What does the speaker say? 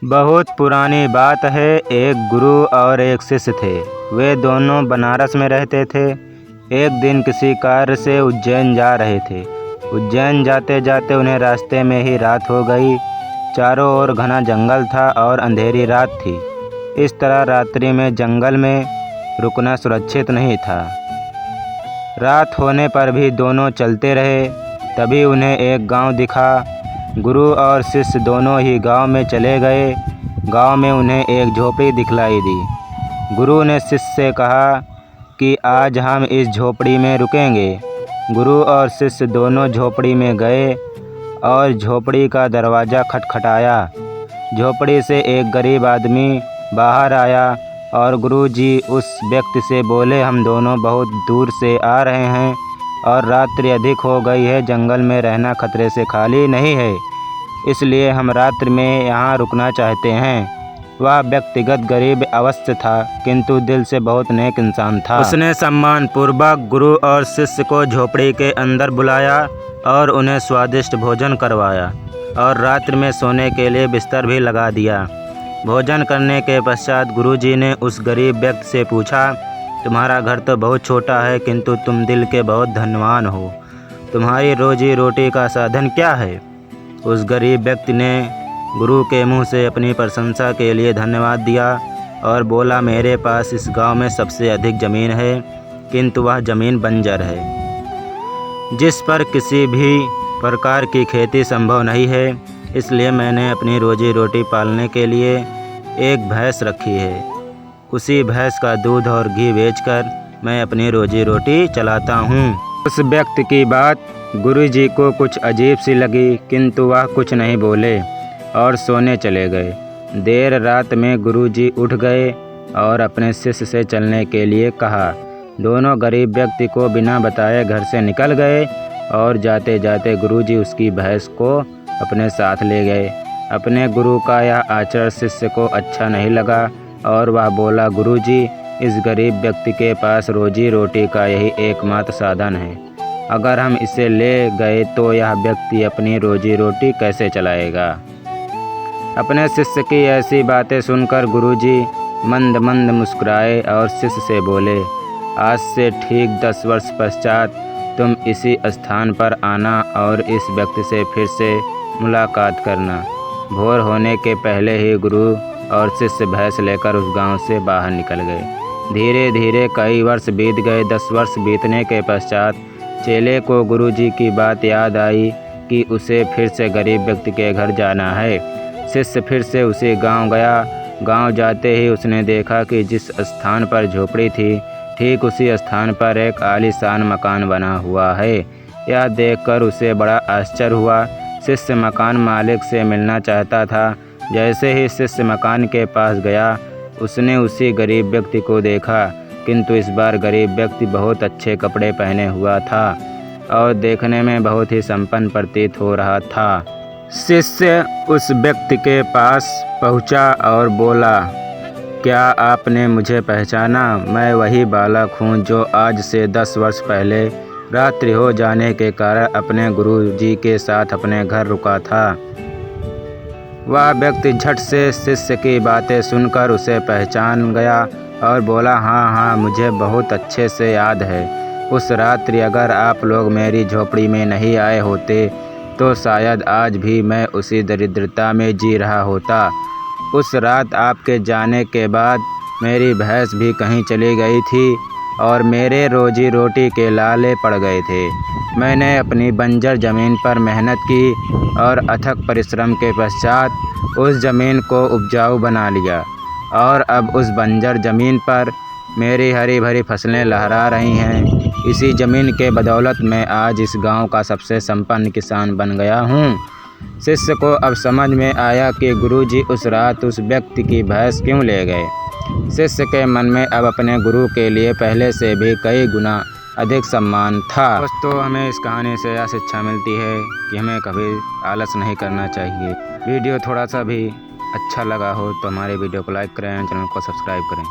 बहुत पुरानी बात है। एक गुरु और एक शिष्य थे। वे दोनों बनारस में रहते थे। एक दिन किसी कार्य से उज्जैन जा रहे थे। उज्जैन जाते जाते उन्हें रास्ते में ही रात हो गई। चारों ओर घना जंगल था और अंधेरी रात थी। इस तरह रात्रि में जंगल में रुकना सुरक्षित नहीं था। रात होने पर भी दोनों चलते रहे। तभी उन्हें एक गांव दिखा। गुरु और शिष्य दोनों ही गांव में चले गए। गांव में उन्हें एक झोपड़ी दिखलाई दी। गुरु ने शिष्य से कहा कि आज हम इस झोपड़ी में रुकेंगे। गुरु और शिष्य दोनों झोपड़ी में गए और झोपड़ी का दरवाज़ा खटखटाया। झोपड़ी से एक गरीब आदमी बाहर आया और गुरुजी उस व्यक्ति से बोले, हम दोनों बहुत दूर से आ रहे हैं और रात्रि अधिक हो गई है। जंगल में रहना खतरे से खाली नहीं है, इसलिए हम रात्रि में यहाँ रुकना चाहते हैं। वह व्यक्तिगत गरीब अवश्य था, किंतु दिल से बहुत नेक इंसान था। उसने सम्मानपूर्वक गुरु और शिष्य को झोपड़ी के अंदर बुलाया और उन्हें स्वादिष्ट भोजन करवाया और रात्रि में सोने के लिए बिस्तर भी लगा दिया। भोजन करने के पश्चात गुरुजी ने उस गरीब व्यक्ति से पूछा, तुम्हारा घर तो बहुत छोटा है, किंतु तुम दिल के बहुत धनवान हो। तुम्हारी रोजी रोटी का साधन क्या है? उस गरीब व्यक्ति ने गुरु के मुंह से अपनी प्रशंसा के लिए धन्यवाद दिया और बोला, मेरे पास इस गांव में सबसे अधिक ज़मीन है, किंतु वह ज़मीन बंजर है, जिस पर किसी भी प्रकार की खेती संभव नहीं है। इसलिए मैंने अपनी रोजी रोटी पालने के लिए एक भैंस रखी है। उसी भैंस का दूध और घी बेचकर मैं अपनी रोजी रोटी चलाता हूँ। उस व्यक्ति की बात गुरुजी को कुछ अजीब सी लगी, किंतु वह कुछ नहीं बोले और सोने चले गए। देर रात में गुरुजी उठ गए और अपने शिष्य से चलने के लिए कहा। दोनों गरीब व्यक्ति को बिना बताए घर से निकल गए और जाते जाते गुरुजी उसकी भैंस को अपने साथ ले गए। अपने गुरु का यह आचरण शिष्य को अच्छा नहीं लगा और वह बोला, गुरुजी, इस गरीब व्यक्ति के पास रोजी रोटी का यही एकमात्र साधन है। अगर हम इसे ले गए तो यह व्यक्ति अपनी रोजी रोटी कैसे चलाएगा? अपने शिष्य की ऐसी बातें सुनकर गुरुजी मंद मंद मुस्कुराए और शिष्य से बोले, आज से ठीक 10 वर्ष पश्चात तुम इसी स्थान पर आना और इस व्यक्ति से फिर से मुलाकात करना। भोर होने के पहले ही गुरु और शिष्य भैंस लेकर उस गांव से बाहर निकल गए। धीरे धीरे कई वर्ष बीत गए। 10 वर्ष बीतने के पश्चात चेले को गुरुजी की बात याद आई कि उसे फिर से गरीब व्यक्ति के घर जाना है। शिष्य फिर से उसी गांव गया। गांव जाते ही उसने देखा कि जिस स्थान पर झोपड़ी थी, ठीक उसी स्थान पर एक आलीशान मकान बना हुआ है। यह देखकर उसे बड़ा आश्चर्य हुआ। शिष्य मकान मालिक से मिलना चाहता था। जैसे ही शिष्य मकान के पास गया, उसने उसी गरीब व्यक्ति को देखा, किंतु इस बार गरीब व्यक्ति बहुत अच्छे कपड़े पहने हुआ था और देखने में बहुत ही संपन्न प्रतीत हो रहा था। शिष्य उस व्यक्ति के पास पहुंचा और बोला, क्या आपने मुझे पहचाना? मैं वही बालक हूं जो आज से 10 वर्ष पहले रात्रि हो जाने के कारण अपने गुरुजी के साथ अपने घर रुका था। वह व्यक्ति झट से शिष्य की बातें सुनकर उसे पहचान गया और बोला, हाँ, मुझे बहुत अच्छे से याद है। उस रात्रि अगर आप लोग मेरी झोपड़ी में नहीं आए होते तो शायद आज भी मैं उसी दरिद्रता में जी रहा होता। उस रात आपके जाने के बाद मेरी भैंस भी कहीं चली गई थी और मेरे रोजी रोटी के लाले पड़ गए थे। मैंने अपनी बंजर ज़मीन पर मेहनत की और अथक परिश्रम के पश्चात उस ज़मीन को उपजाऊ बना लिया और अब उस बंजर ज़मीन पर मेरी हरी भरी फसलें लहरा रही हैं। इसी ज़मीन के बदौलत मैं आज इस गांव का सबसे संपन्न किसान बन गया हूँ। शिष्य को अब समझ में आया कि गुरुजी उस रात उस व्यक्ति की भैंस क्यों ले गए। शिष्य के मन में अब अपने गुरु के लिए पहले से भी कई गुना अधिक सम्मान था। दोस्तों, हमें इस कहानी से यह शिक्षा मिलती है कि हमें कभी आलस नहीं करना चाहिए। वीडियो थोड़ा सा भी अच्छा लगा हो तो हमारे वीडियो को लाइक करें, चैनल को सब्सक्राइब करें।